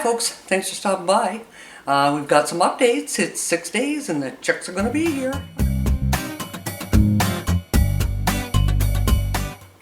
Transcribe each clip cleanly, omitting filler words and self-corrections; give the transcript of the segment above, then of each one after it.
folks, thanks for stopping by. We've got some updates. It's 6 days and the chicks are going to be here.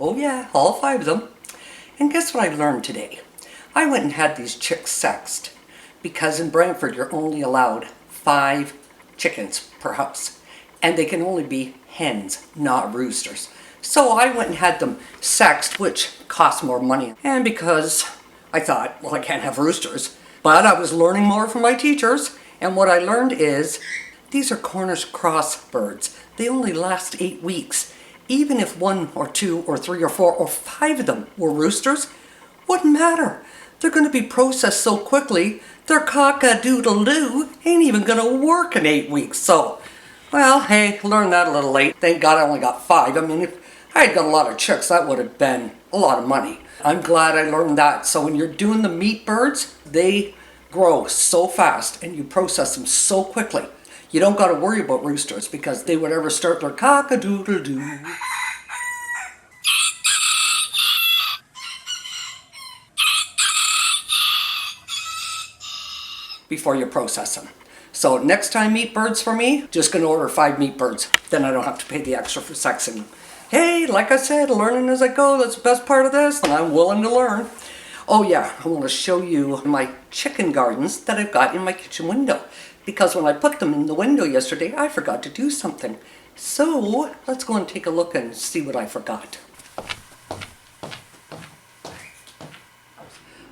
Oh yeah, all 5 of them. And guess what I learned today? I went and had these chicks sexed because in Brantford you're only allowed 5 chickens per house. And they can only be hens, not roosters. So I went and had them sexed, which costs more money. And because I thought, well, I can't have roosters. But I was learning more from my teachers. And what I learned is, these are Cornish cross birds. They only last 8 weeks. Even if 1 or 2 or 3 or 4 or 5 of them were roosters, wouldn't matter. They're going to be processed so quickly, their cock-a-doodle-doo ain't even going to work in 8 weeks. So, well, hey, learned that a little late. Thank God I only got 5. I mean, if I had got a lot of chicks, that would have been a lot of money. I'm glad I learned that. So when you're doing the meat birds, they grow so fast and you process them so quickly. You don't got to worry about roosters because they would ever start their cock-a-doodle-doo before you process them. So next time meat birds for me, just going to order 5 meat birds. Then I don't have to pay the extra for sexing them. Hey, like I said, learning as I go, that's the best part of this, and I'm willing to learn. Oh yeah, I want to show you my chicken gardens that I've got in my kitchen window. Because when I put them in the window yesterday, I forgot to do something. So, let's go and take a look and see what I forgot.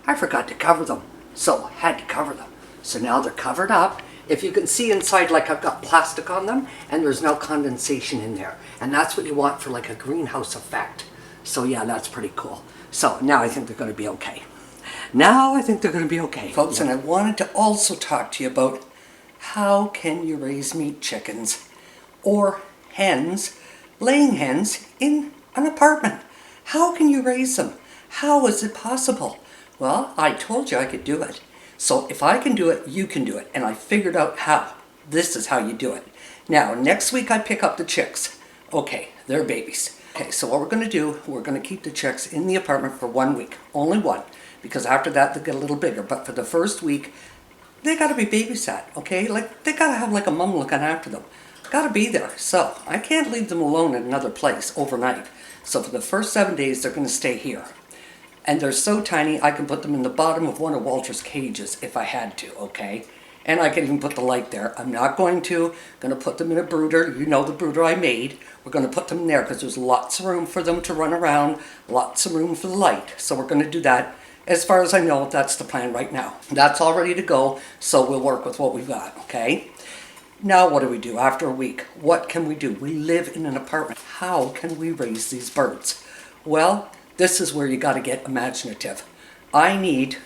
I forgot to cover them, so had to cover them. So now they're covered up. If you can see inside, like I've got plastic on them, and there's no condensation in there. And that's what you want for like a greenhouse effect. So yeah, that's pretty cool. So now I think they're going to be okay. Folks, and I wanted to also talk to you about how can you raise meat chickens or hens, laying hens in an apartment. How can you raise them? How is it possible? Well, I told you I could do it. So if I can do it, you can do it. And I figured out how. This is how you do it. Now, next week I pick up the chicks. Okay, they're babies. Okay, so what we're going to do, we're going to keep the chicks in the apartment for 1 week. Only 1. Because after that, they'll get a little bigger. But for the first week, they got to be babysat, okay? Like, they got to have like a mom looking after them. Got to be there. So I can't leave them alone in another place overnight. So for the first 7 days, they're going to stay here. And they're so tiny, I can put them in the bottom of one of Walter's cages if I had to, okay? And I can even put the light there. I'm not going to put them in a brooder. You know the brooder I made. We're going to put them in there because there's lots of room for them to run around, lots of room for the light. So we're going to do that. As far as I know, that's the plan right now. That's all ready to go, so we'll work with what we've got, okay? Now what do we do after a week? What can we do? We live in an apartment. How can we raise these birds? Well, this is where you got to get imaginative. I need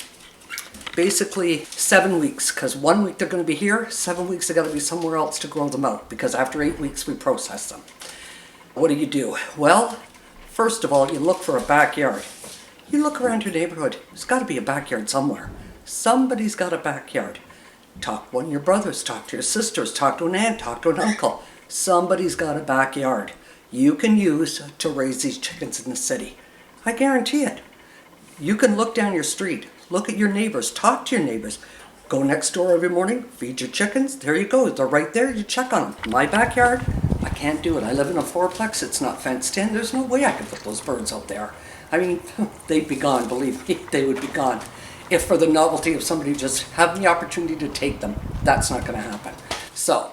basically 7 weeks, because 1 week they're going to be here, 7 weeks they got to be somewhere else to grow them out, because after 8 weeks we process them. What do? Well, first of all, you look for a backyard. You look around your neighborhood, there's got to be a backyard somewhere. Somebody's got a backyard. Talk to one of your brothers, talk to your sisters, talk to an aunt, talk to an uncle. Somebody's got a backyard you can use to raise these chickens in the city. I guarantee it. You can look down your street, look at your neighbors, talk to your neighbors. Go next door every morning, feed your chickens. There you go, they're right there, you check on them. My backyard, I can't do it. I live in a 4-plex, it's not fenced in. There's no way I could put those birds out there. I mean, they'd be gone, believe me, they would be gone. If for the novelty of somebody just having the opportunity to take them, that's not going to happen. So,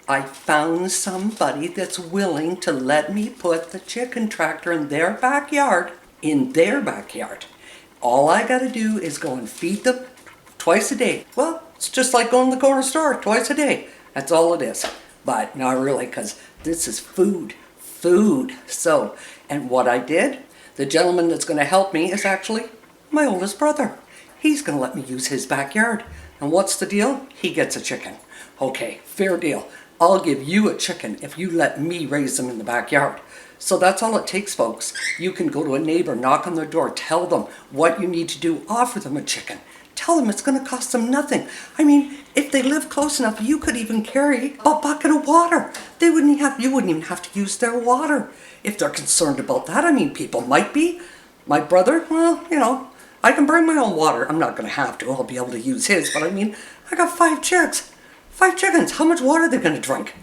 I found somebody that's willing to let me put the chicken tractor in their backyard. All I got to do is go and feed them twice a day. Well, it's just like going to the corner store twice a day. That's all it is. But not really, because this is food. So, and what I did, the gentleman that's going to help me is actually my oldest brother. He's going to let me use his backyard. And what's the deal? He gets a chicken. Okay, fair deal. I'll give you a chicken if you let me raise them in the backyard. So that's all it takes, folks. You can go to a neighbor, knock on their door, tell them what you need to do, offer them a chicken. Tell them it's going to cost them nothing. I mean, if they live close enough, you could even carry a bucket of water. You wouldn't even have to use their water if they're concerned about that. I mean, people might be. My brother, well, I can bring my own water. I'm not going to have to. I'll be able to use his. But I mean, I got 5 chicks. 5 chickens. How much water are they going to drink?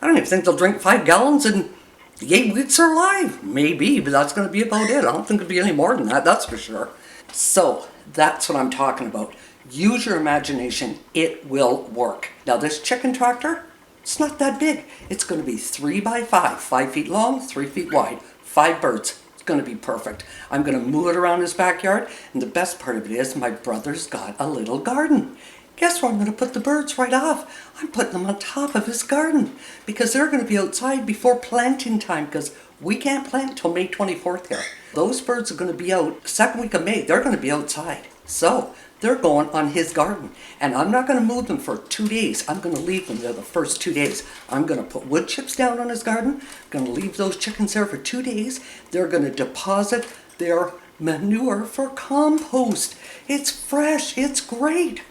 I don't even think they'll drink 5 gallons in the 8 weeks they're alive. Maybe, but that's going to be about it. I don't think it'll be any more than that, that's for sure. So, that's what I'm talking about. Use your imagination. It will work. Now, this chicken tractor, it's not that big. It's going to be 3 by 5. 5 feet long, 3 feet wide. 5 birds. It's going to be perfect. I'm going to move it around his backyard. And the best part of it is my brother's got a little garden. Guess where I'm going to put the birds right off? I'm putting them on top of his garden because they're going to be outside before planting time because we can't plant till May 24th here. Those birds are going to be out second week of May. They're going to be outside. So they're going on his garden. And I'm not going to move them for 2 days. I'm going to leave them there the first 2 days. I'm going to put wood chips down on his garden. I'm going to leave those chickens there for 2 days. They're going to deposit their manure for compost. It's fresh. It's great.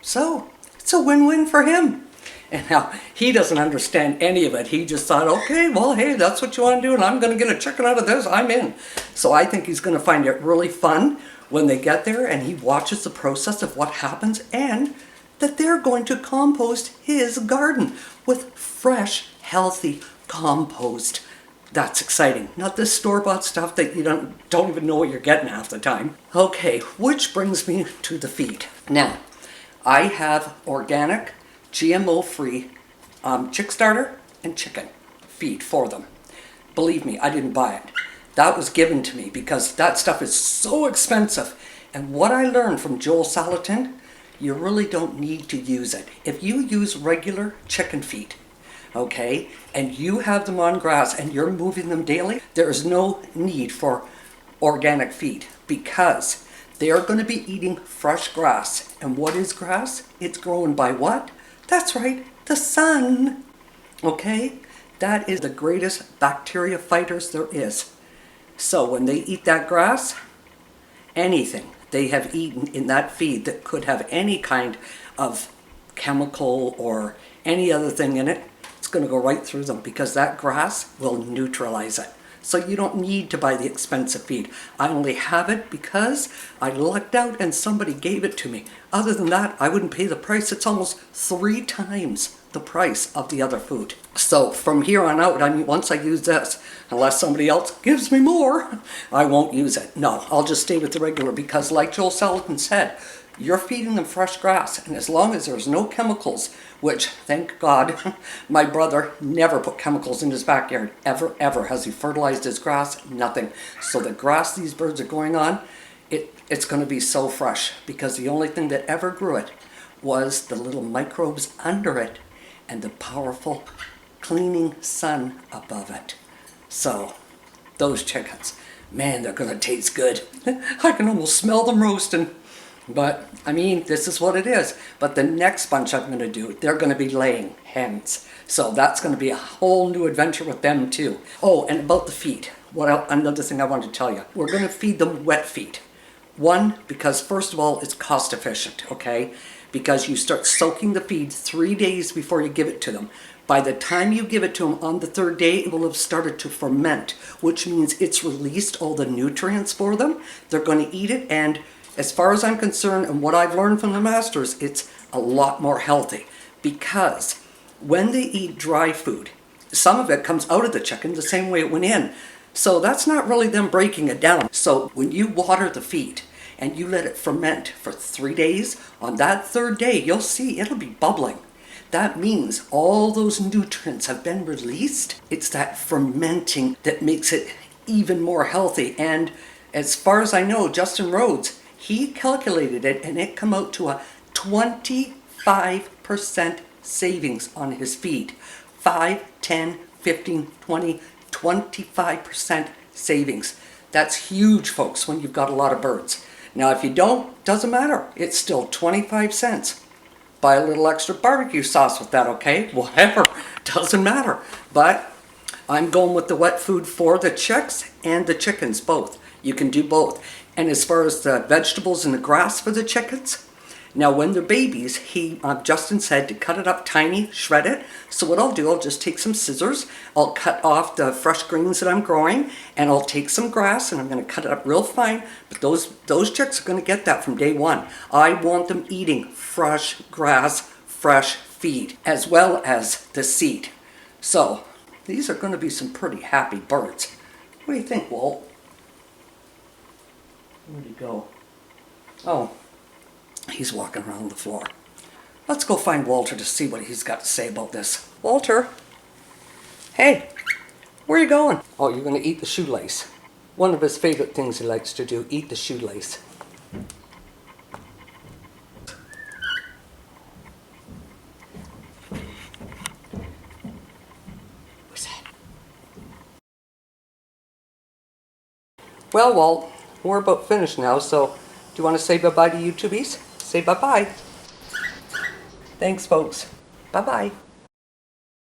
So, it's a win-win for him. And now, he doesn't understand any of it. He just thought, okay, well, hey, that's what you want to do, and I'm going to get a chicken out of this. I'm in. So I think he's going to find it really fun when they get there, and he watches the process of what happens, and that they're going to compost his garden with fresh, healthy compost. That's exciting. Not this store-bought stuff that you don't even know what you're getting half the time. Okay, which brings me to the feed. Now, I have organic, GMO-free chick starter and chicken feed for them. Believe me, I didn't buy it. That was given to me because that stuff is so expensive. And what I learned from Joel Salatin, you really don't need to use it. If you use regular chicken feed, okay, and you have them on grass and you're moving them daily, there is no need for organic feed because they are going to be eating fresh grass. And what is grass? It's grown by what? That's right, the sun. Okay? That is the greatest bacteria fighters there is. So when they eat that grass, anything they have eaten in that feed that could have any kind of chemical or any other thing in it, it's going to go right through them because that grass will neutralize it. So you don't need to buy the expensive feed. I only have it because I lucked out and somebody gave it to me. Other than that, I wouldn't pay the price. It's almost 3 times the price of the other food. So from here on out, I mean, once I use this, unless somebody else gives me more, I won't use it. No, I'll just stay with the regular because like Joel Salatin said, you're feeding them fresh grass, and as long as there's no chemicals, which, thank God, my brother never put chemicals in his backyard, ever. Has he fertilized his grass? Nothing. So the grass these birds are going on, it's going to be so fresh, because the only thing that ever grew it was the little microbes under it, and the powerful cleaning sun above it. So, those chickens, man, they're going to taste good. I can almost smell them roasting. But, I mean, this is what it is. But the next bunch I'm going to do, they're going to be laying hens. So that's going to be a whole new adventure with them too. Oh, and about the feed. Another thing I want to tell you. We're going to feed them wet feed. One, because first of all, it's cost efficient, okay? Because you start soaking the feed 3 days before you give it to them. By the time you give it to them on the 3rd day, it will have started to ferment, which means it's released all the nutrients for them. They're going to eat it, and as far as I'm concerned, and what I've learned from the masters, it's a lot more healthy. Because when they eat dry food, some of it comes out of the chicken the same way it went in. So that's not really them breaking it down. So when you water the feed and you let it ferment for 3 days, on that 3rd day, you'll see it'll be bubbling. That means all those nutrients have been released. It's that fermenting that makes it even more healthy. And as far as I know, Justin Rhodes, he calculated it and it come out to a 25% savings on his feed. 5, 10, 15, 20, 25% savings. That's huge, folks, when you've got a lot of birds. Now, if you don't, doesn't matter. It's still 25 cents. Buy a little extra barbecue sauce with that, okay? Whatever, doesn't matter. But I'm going with the wet food for the chicks and the chickens, both. You can do both. And as far as the vegetables and the grass for the chickens, Now when they're babies, Justin said to cut it up tiny, shred it. So what I'll do, I'll just take some scissors, I'll cut off the fresh greens that I'm growing, and I'll take some grass and I'm going to cut it up real fine. But those chicks are going to get that from day one. I want them eating fresh grass, fresh feed, as well as the seed. So these are going to be some pretty happy birds. What do you think, Walt? Where'd he go? Oh, he's walking around the floor. Let's go find Walter to see what he's got to say about this. Walter? Hey, where are you going? Oh, you're going to eat the shoelace. One of his favorite things he likes to do, eat the shoelace. What's that? Well, Walt, we're about finished now, so do you want to say bye-bye to YouTubies? Say bye-bye. Thanks, folks. Bye-bye.